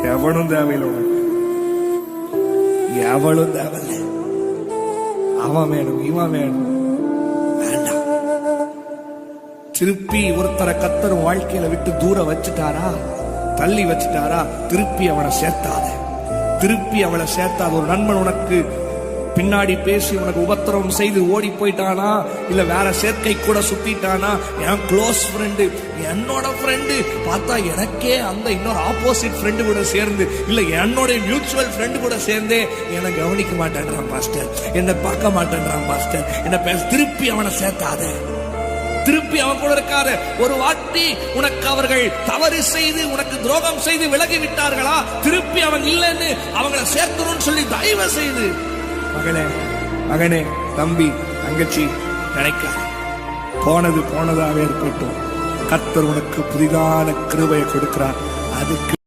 எவனும் தேவையில்லை உனக்கு, எவளும் தேவையில்லை. அவன் வேணும், இவன் வேணும், வேண்டாம். திருப்பி ஒருத்தரை கர்த்தர் வாழ்க்கையில விட்டு தூரம் வச்சுட்டாரா, தள்ளி வச்சுட்டாரா, திருப்பி அவனை சேர்த்தாத, திருப்பி அவளை சேர்த்தாத. ஒரு நண்பன் உனக்கு பின்னாடி பேசி உனக்கு உபத்திரவம் செய்து ஓடி போயிட்டானா, இல்ல வேற சேர்க்கை கூட சுத்திட்டானா, என் க்ளோஸ் ஃப்ரெண்டு, என்னோட ஃப்ரெண்டு பார்த்தா எனக்கே அந்த இன்னொரு ஆப்போசிட் ஃப்ரெண்டு கூட சேர்ந்து, இல்ல என்னோட மியூச்சுவல் ஃப்ரெண்டு கூட சேர்ந்தே என்னை கவனிக்க மாட்டேன்றான் பாஸ்டர், என்னை பார்க்க மாட்டேன்றான் பாஸ்டர், என்ன பேச. திருப்பி அவனை சேர்த்தாத, திருப்பி அவன் கூட இருக்காத. ஒரு வாட்டி உனக்கு அவர்கள் தவறு செய்து உனக்கு துரோகம் செய்து விலகி விட்டார்களா, திருப்பி அவன் இல்லைன்னு அவங்களை சேர்க்கணும்னு சொல்லி தயவு செய்து மகளே, மகனே, தம்பி, தங்கச்சி நினைக்காத. போனது போனதாவே இருக்கட்டும். கர்த்தர் உனக்கு புதிதான கிருபையை கொடுக்கிறார். அதுக்கு